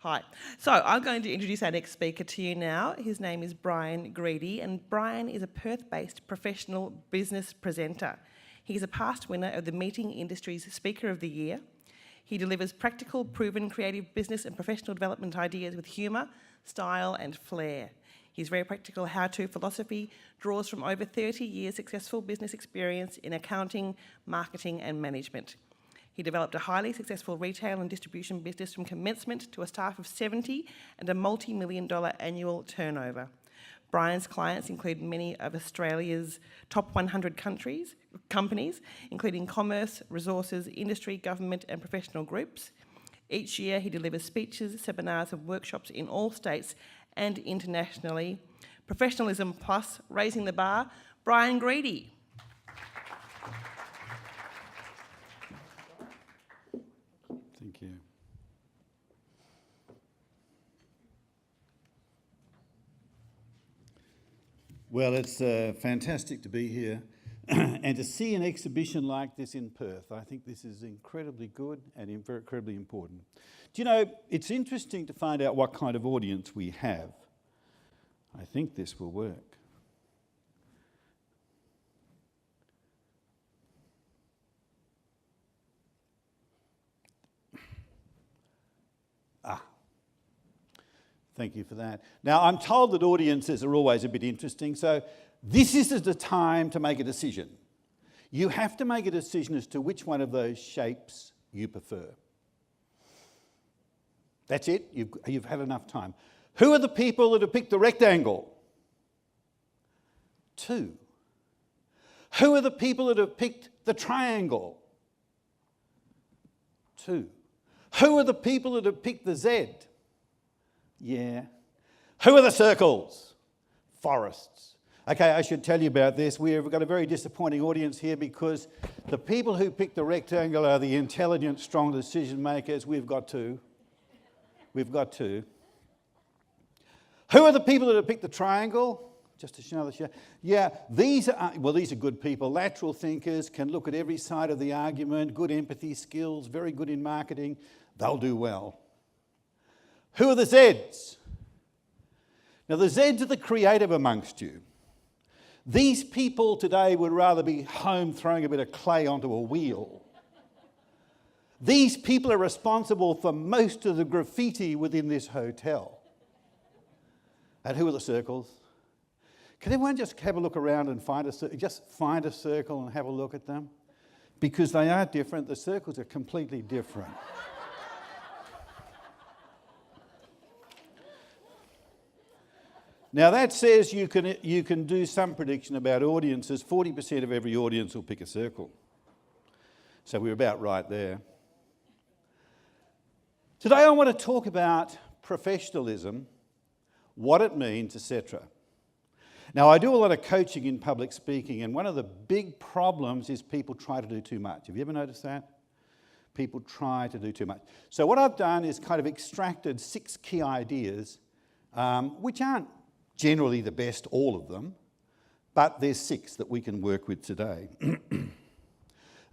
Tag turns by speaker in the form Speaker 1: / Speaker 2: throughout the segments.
Speaker 1: Hi. So I'm going to introduce our next speaker to you now. His name is Brian Greedy, and Brian is a Perth-based professional business presenter. He's a past winner of the Meeting Industry's Speaker of the Year. He delivers practical, proven, creative business and professional development ideas with humour, style and flair. His very practical how-to philosophy draws from over 30 years successful business experience in accounting, marketing and management. He developed a highly successful retail and distribution business from commencement to a staff of 70 and a multi-million-dollar annual turnover. Brian's clients include many of Australia's top 100 companies, including commerce, resources, industry, government and professional groups. Each year he delivers speeches, seminars and workshops in all states and internationally. Professionalism plus raising the bar, Brian Greedy.
Speaker 2: Thank you. Well, it's fantastic to be here and to see an exhibition like this in Perth. I think this is incredibly good and incredibly important. Do you know, it's interesting to find out what kind of audience we have. I think this will work. Thank you for that. Now, I'm told that audiences are always a bit interesting, so this is the time to make a decision. You have to make a decision as to which one of those shapes you prefer. That's it, you've had enough time. Who are the people that have picked the rectangle? 2. Who are the people that have picked the triangle? 2. Who are the people that have picked the Z? Yeah. Who are the circles? Forests. Okay, I should tell you about this. We've got a very disappointing audience here because the people who pick the rectangle are the intelligent, strong decision makers. We've got 2. We've got 2. Who are the people that have picked the triangle? Just to show the show. Yeah, these are good people. Lateral thinkers, can look at every side of the argument, good empathy skills, very good in marketing. They'll do well. Who are the Zs? Now, the Zs are the creative amongst you. These people today would rather be home throwing a bit of clay onto a wheel. These people are responsible for most of the graffiti within this hotel. And who are the circles? Can everyone just have a look around and find a circle and have a look at them? Because they are different. The circles are completely different. Now that says you can do some prediction about audiences. 40% of every audience will pick a circle. So we're about right there. Today I want to talk about professionalism, what it means, etc. Now I do a lot of coaching in public speaking, and one of the big problems is people try to do too much. Have you ever noticed that? People try to do too much. So what I've done is kind of extracted 6 key ideas, which aren't generally the best, all of them, but there's 6 that we can work with today. And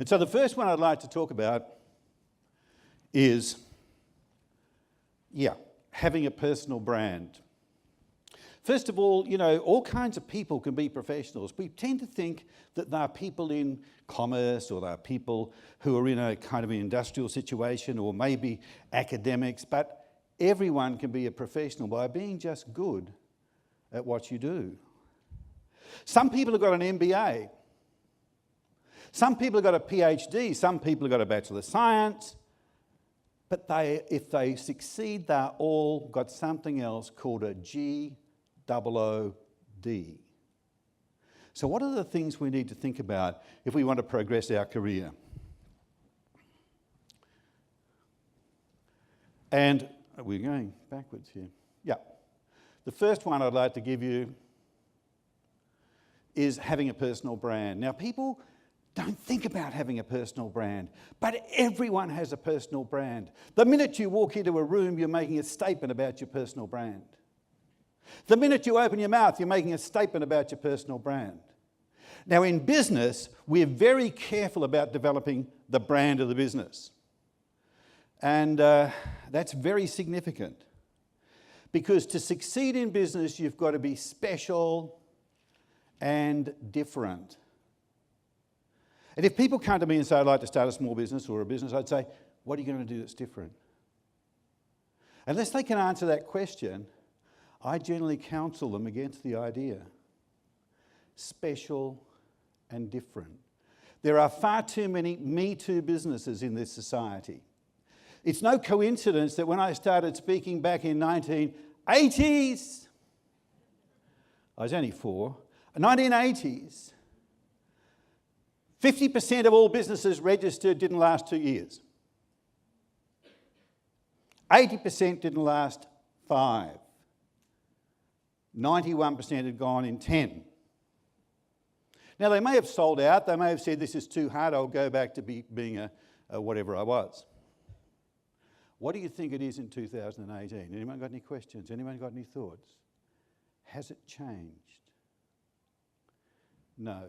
Speaker 2: so the first one I'd like to talk about is, having a personal brand. First of all, you know, all kinds of people can be professionals. We tend to think that there are people in commerce or there are people who are in a kind of an industrial situation or maybe academics, but everyone can be a professional by being just good at what you do. Some people have got an MBA. Some people have got a PhD. Some people have got a Bachelor of Science. But if they succeed, they're all got something else called a GOOD. So what are the things we need to think about if we want to progress our career? And we're going backwards here. Yeah. The first one I'd like to give you is having a personal brand. Now, people don't think about having a personal brand, but everyone has a personal brand. The minute you walk into a room, you're making a statement about your personal brand. The minute you open your mouth, you're making a statement about your personal brand. Now, in business, we're very careful about developing the brand of the business. And that's very significant. Because to succeed in business, you've got to be special and different. And if people come to me and say, I'd like to start a small business or a business, I'd say, what are you going to do that's different? Unless they can answer that question, I generally counsel them against the idea. Special and different. There are far too many Me Too businesses in this society. It's no coincidence that when I started speaking back in 1980s, I was only 4, 1980s, 50% of all businesses registered didn't last 2 years. 80% didn't last 5. 91% had gone in 10. Now, they may have sold out. They may have said, this is too hard. I'll go back to being a whatever I was. What do you think it is in 2018? Anyone got any questions? Anyone got any thoughts? Has it changed? No.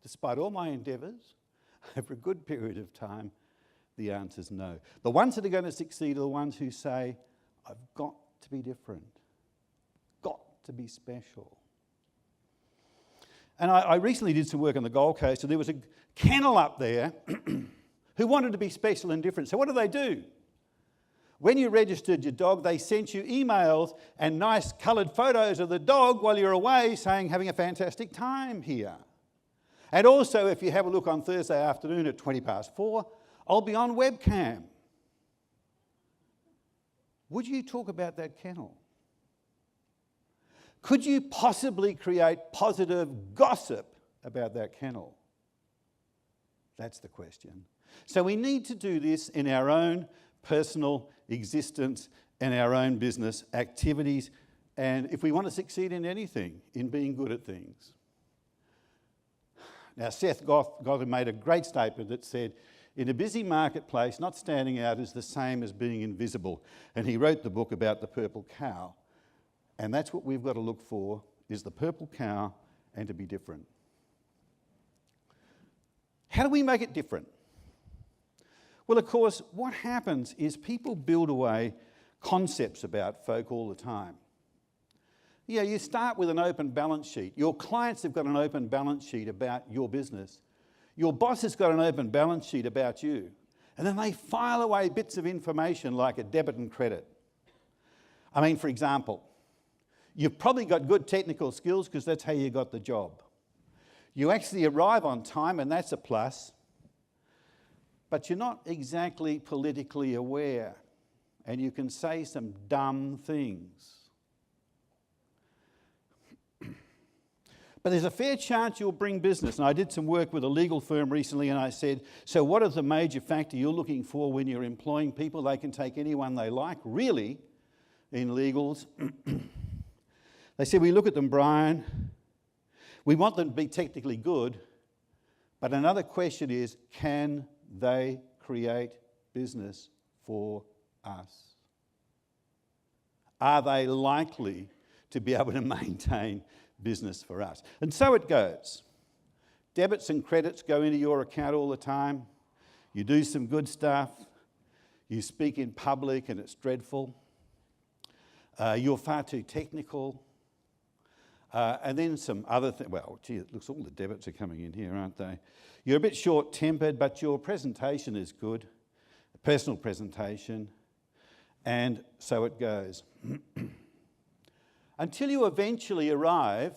Speaker 2: Despite all my endeavours, over a good period of time, the answer's no. The ones that are going to succeed are the ones who say, I've got to be different, got to be special. And I recently did some work on the Gold Coast, and there was a kennel up there who wanted to be special and different. So what do? When you registered your dog, they sent you emails and nice coloured photos of the dog while you're away saying, having a fantastic time here. And also, if you have a look on Thursday afternoon at 4:20, I'll be on webcam. Would you talk about that kennel? Could you possibly create positive gossip about that kennel? That's the question. So we need to do this in our own personal existence and our own business activities, and if we want to succeed in anything, in being good at things. Now, Seth Godin made a great statement that said, in a busy marketplace, not standing out is the same as being invisible. And he wrote the book about the purple cow. And that's what we've got to look for, is the purple cow and to be different. How do we make it different? Well, of course, what happens is people build away concepts about folk all the time. Yeah, you start with an open balance sheet. Your clients have got an open balance sheet about your business. Your boss has got an open balance sheet about you. And then they file away bits of information like a debit and credit. I mean, for example, you've probably got good technical skills because that's how you got the job. You actually arrive on time and that's a plus, but you're not exactly politically aware and you can say some dumb things. But there's a fair chance you'll bring business. And I did some work with a legal firm recently and I said, so what is the major factor you're looking for when you're employing people? They can take anyone they like, really, in legals. They said, we look at them, Brian, we want them to be technically good, but another question is, can they create business for us? Are they likely to be able to maintain business for us? And so it goes. Debits and credits go into your account all the time. You do some good stuff. You speak in public and it's dreadful. You're far too technical. And then some other things. Well, gee, it looks all the debits are coming in here, aren't they? You're a bit short-tempered, but your presentation is good, a personal presentation, and so it goes. Until you eventually arrive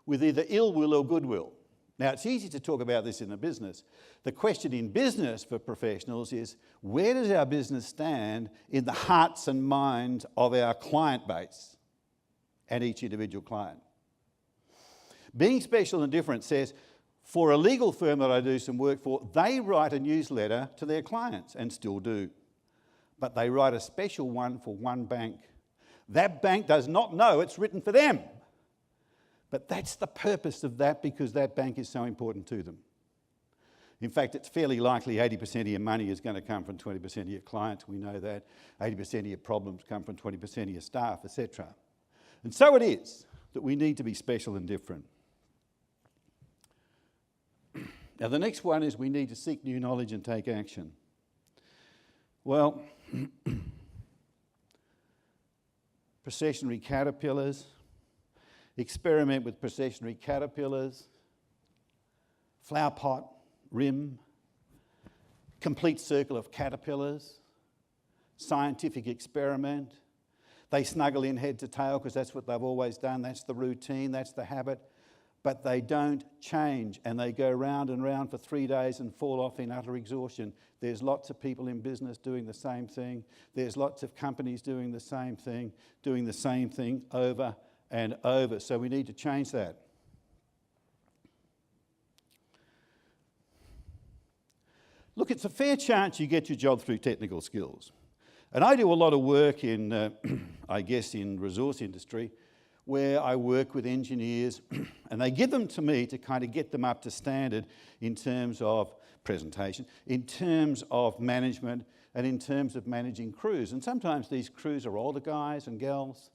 Speaker 2: with either ill will or goodwill. Now, it's easy to talk about this in a business. The question in business for professionals is, where does our business stand in the hearts and minds of our client base and each individual client? Being special and different says, for a legal firm that I do some work for, they write a newsletter to their clients and still do. But they write a special one for one bank. That bank does not know it's written for them. But that's the purpose of that because that bank is so important to them. In fact, it's fairly likely 80% of your money is going to come from 20% of your clients. We know that. 80% of your problems come from 20% of your staff, etc. And so it is that we need to be special and different. Now, the next one is we need to seek new knowledge and take action. Well, processionary caterpillars, experiment with processionary caterpillars, flower pot, rim, complete circle of caterpillars, scientific experiment. They snuggle in head to tail because that's what they've always done, that's the routine, that's the habit, but they don't change and they go round and round for 3 days and fall off in utter exhaustion. There's lots of people in business doing the same thing. There's lots of companies doing the same thing over and over. So we need to change that. Look, it's a fair chance you get your job through technical skills. And I do a lot of work in, I guess, in resource industry, where I work with engineers and they give them to me to kind of get them up to standard in terms of presentation, in terms of management, and in terms of managing crews. And sometimes these crews are older guys and girls.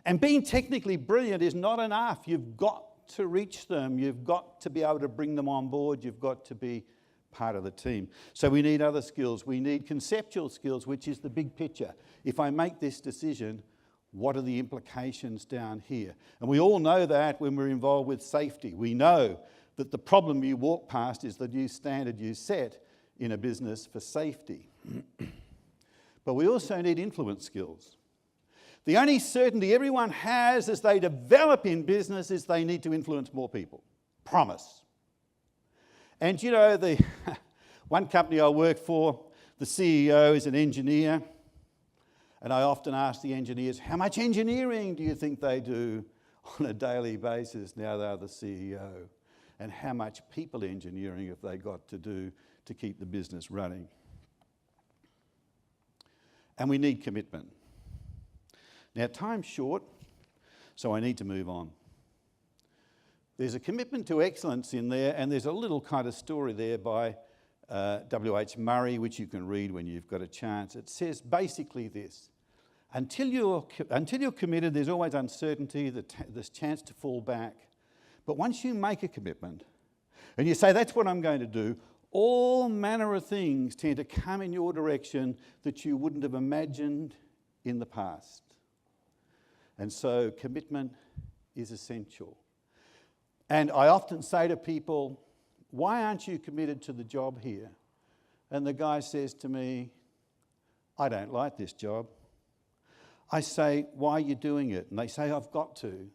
Speaker 2: And being technically brilliant is not enough. You've got to reach them. You've got to be able to bring them on board. You've got to be part of the team. So we need other skills. We need conceptual skills, which is the big picture. If I make this decision, what are the implications down here? And we all know that when we're involved with safety. We know that the problem you walk past is the new standard you set in a business for safety. But we also need influence skills. The only certainty everyone has as they develop in business is they need to influence more people. Promise. And you know, the one company I work for, the CEO is an engineer. And I often ask the engineers, how much engineering do you think they do on a daily basis now they're the CEO? And how much people engineering have they got to do to keep the business running? And we need commitment. Now, time's short, so I need to move on. There's a commitment to excellence in there, and there's a little kind of story there by W.H. Murray, which you can read when you've got a chance. It says basically this: until you're committed, there's always uncertainty, there's chance to fall back. But once you make a commitment and you say, that's what I'm going to do, all manner of things tend to come in your direction that you wouldn't have imagined in the past. And so commitment is essential. And I often say to people, why aren't you committed to the job here? And the guy says to me, I don't like this job. I say, why are you doing it? And they say, I've got to.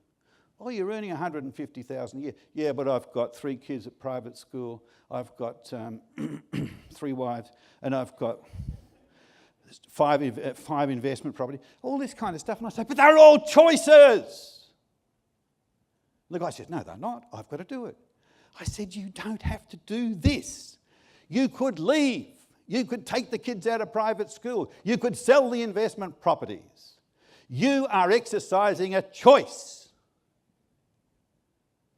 Speaker 2: Oh, you're earning $150,000 a year. Yeah, but I've got 3 kids at private school. I've got 3 wives, and I've got 5 investment property. All this kind of stuff. And I say, but they're all choices. And the guy says, no, they're not. I've got to do it. I said, you don't have to do this. You could leave. You could take the kids out of private school. You could sell the investment properties. You are exercising a choice.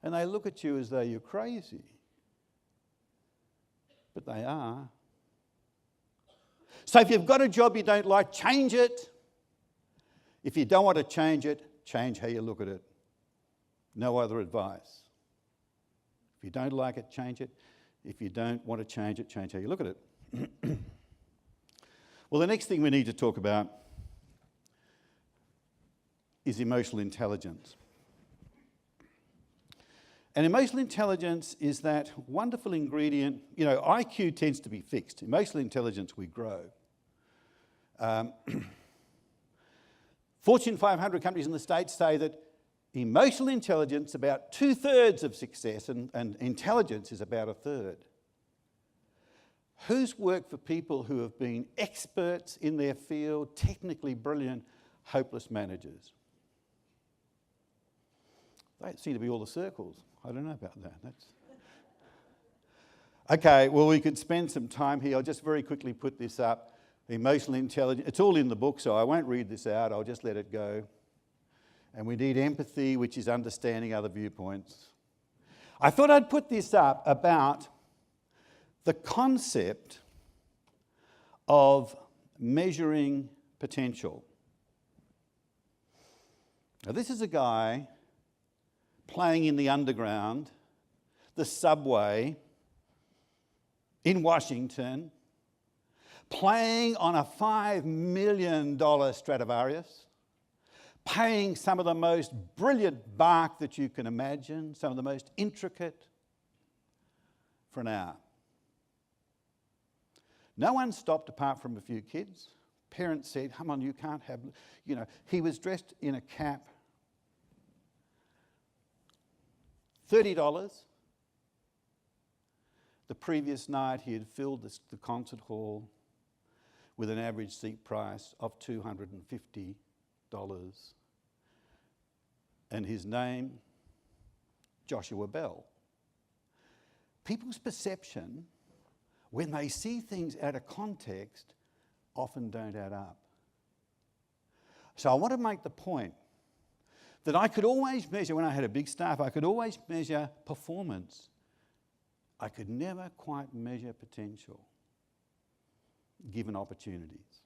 Speaker 2: And they look at you as though you're crazy. But they are. So if you've got a job you don't like, change it. If you don't want to change it, change how you look at it. No other advice. If you don't like it, change it. If you don't want to change it, change how you look at it. Well, the next thing we need to talk about is emotional intelligence. And emotional intelligence is that wonderful ingredient. You know, IQ tends to be fixed. Emotional intelligence, we grow. Fortune 500 companies in the States say that emotional intelligence is about 2/3 of success, and intelligence is about 1/3. Who's worked for people who have been experts in their field, technically brilliant, hopeless managers? They seem to be all the circles. I don't know about that. Okay, well, we could spend some time here. I'll just very quickly put this up. Emotional intelligence, it's all in the book, so I won't read this out. I'll just let it go. And we need empathy, which is understanding other viewpoints. I thought I'd put this up about the concept of measuring potential. Now, this is a guy playing in the underground, the subway in Washington, playing on a $5 million Stradivarius, paying some of the most brilliant Bach that you can imagine, some of the most intricate, for an hour. No one stopped apart from a few kids. Parents said, come on, you can't have, he was dressed in a cap. $30. The previous night he had filled the concert hall with an average seat price of $250. And his name, Joshua Bell. People's perception, when they see things out of context, often don't add up. So I want to make the point that I could always measure, when I had a big staff, I could always measure performance. I could never quite measure potential, given opportunities.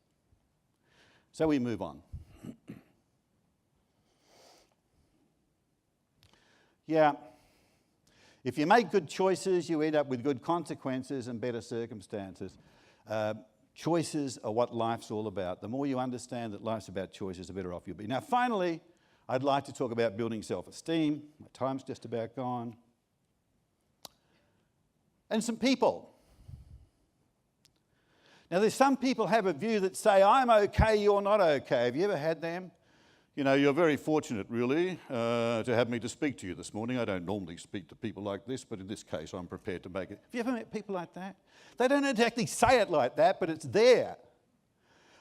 Speaker 2: So we move on. Yeah, if you make good choices, you end up with good consequences and better circumstances. Choices are what life's all about. The more you understand that life's about choices, the better off you'll be. Now, finally, I'd like to talk about building self-esteem. My time's just about gone. And some people. Now, there's some people have a view that say, I'm okay, you're not okay. Have you ever had them? You're very fortunate, really, to have me to speak to you this morning. I don't normally speak to people like this, but in this case, I'm prepared to make it. Have you ever met people like that? They don't exactly say it like that, but it's there.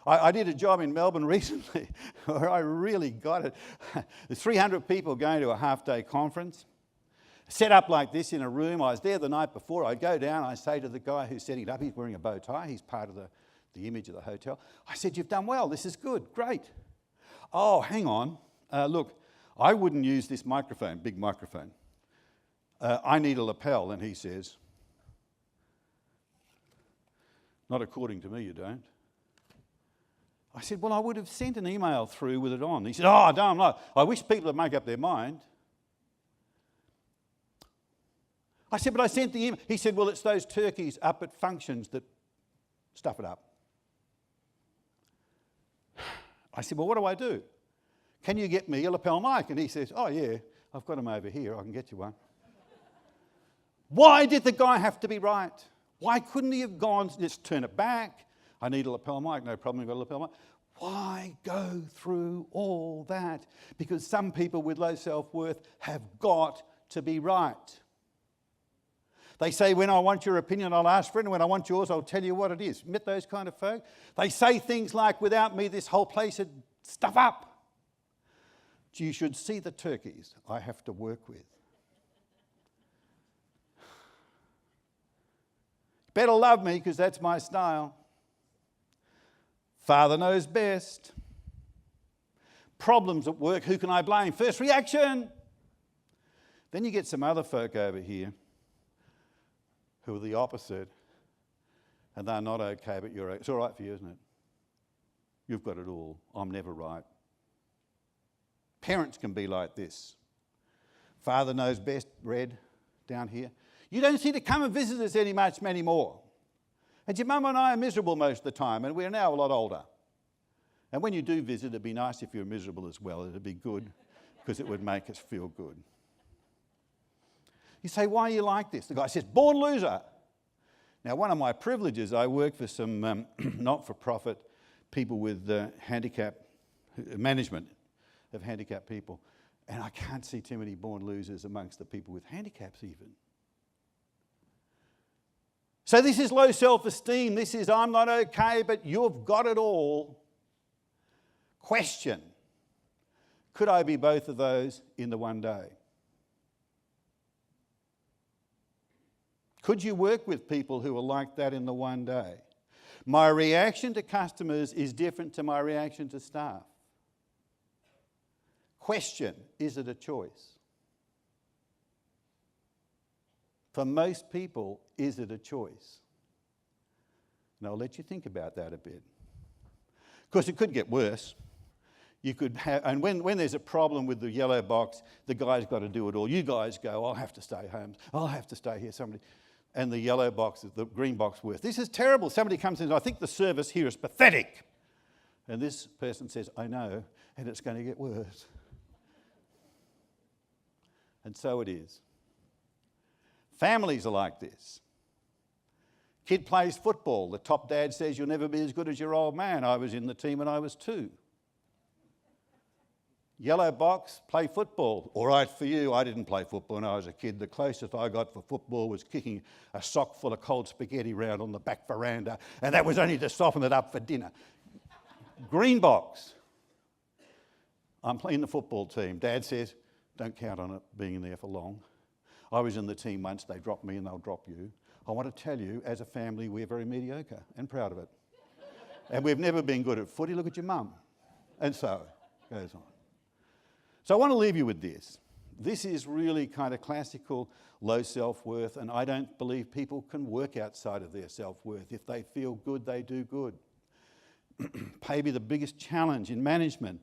Speaker 2: I did a job in Melbourne recently where I really got it. There's 300 people going to a half-day conference, set up like this in a room. I was there the night before. I go down, I say to the guy who's setting it up, he's wearing a bow tie, he's part of the image of the hotel. I said, you've done well, this is good, great. Oh, hang on. Look, I wouldn't use this microphone, big microphone. I need a lapel. And he says, not according to me, you don't. I said, well, I would have sent an email through with it on. He said, oh, no, I'm not. I wish people would make up their mind. I said, but I sent the email. He said, well, it's those turkeys up at functions that stuff it up. I said, well, what do I do? Can you get me a lapel mic? And he says, oh, yeah, I've got them over here. I can get you one. Why did the guy have to be right? Why couldn't he have gone, let's turn it back. I need a lapel mic. No problem, you've got a lapel mic. Why go through all that? Because some people with low self-worth have got to be right. They say, when I want your opinion, I'll ask for it, and when I want yours, I'll tell you what it is. Met those kind of folk? They say things like, without me, this whole place would stuff up. You should see the turkeys I have to work with. Better love me, because that's my style. Father knows best. Problems at work, who can I blame? First reaction. Then you get some other folk over here who are the opposite, and they're not okay, but you're okay. It's all right for you, isn't it? You've got it all. I'm never right. Parents can be like this. Father knows best, red, down here. You don't seem to come and visit us much anymore. And your mum and I are miserable most of the time, and we're now a lot older. And when you do visit, it'd be nice if you're miserable as well. It'd be good, because it would make us feel good. You say, why are you like this? The guy says, born loser. Now, one of my privileges, I work for some not-for-profit people with management of handicapped people. And I can't see too many born losers amongst the people with handicaps even. So this is low self-esteem. This is, I'm not okay, but you've got it all. Question, could I be both of those in the one day? Could you work with people who are like that in the one day? My reaction to customers is different to my reaction to staff. Question, is it a choice? For most people, is it a choice? And I'll let you think about that a bit. Of course, it could get worse. You could have, and when there's a problem with the yellow box, the guy's got to do it all. You guys go, I'll have to stay home. I'll have to stay here. and the yellow box is the green box worth. This is terrible. Somebody comes in, I think the service here is pathetic. And this person says, I know, and it's going to get worse. And so it is. Families are like this. Kid plays football. The top dad says, you'll never be as good as your old man. I was in the team when I was 2. Yellow box, play football. All right for you, I didn't play football when I was a kid. The closest I got for football was kicking a sock full of cold spaghetti round on the back veranda, and that was only to soften it up for dinner. Green box. I'm playing the football team. Dad says, don't count on it being in there for long. I was in the team once, they dropped me and they'll drop you. I want to tell you, as a family, we're very mediocre and proud of it. And we've never been good at footy, look at your mum. And so it goes on. So I want to leave you with this. This is really kind of classical low self-worth, and I don't believe people can work outside of their self-worth. If they feel good, they do good. Maybe the biggest challenge in management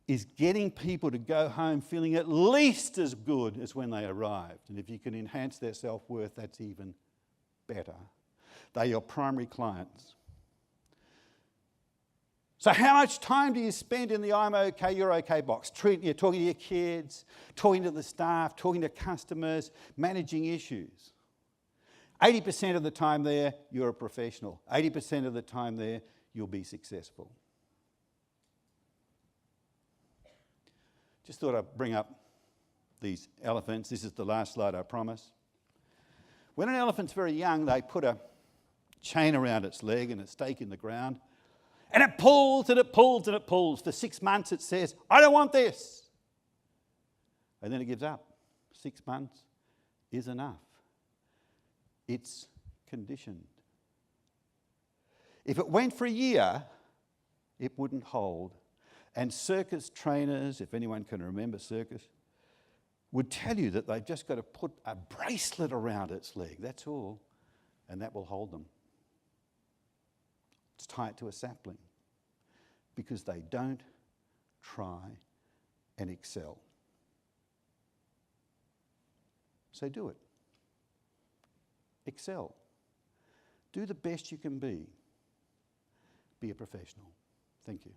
Speaker 2: is getting people to go home feeling at least as good as when they arrived. And if you can enhance their self-worth, that's even better. They're your primary clients. So how much time do you spend in the I'm okay, you're okay box? Talking to your kids, talking to the staff, talking to customers, managing issues. 80% of the time there, you're a professional. 80% of the time there, you'll be successful. Just thought I'd bring up these elephants. This is the last slide, I promise. When an elephant's very young, they put a chain around its leg and a stake in the ground. And it pulls and it pulls and it pulls. For 6 months it says, I don't want this. And then it gives up. 6 months is enough. It's conditioned. If it went for a year, it wouldn't hold. And circus trainers, if anyone can remember circus, would tell you that they've just got to put a bracelet around its leg, that's all, and that will hold them. It's tied to a sapling because they don't try and excel. So do it. Excel. Do the best you can be. Be a professional. Thank you.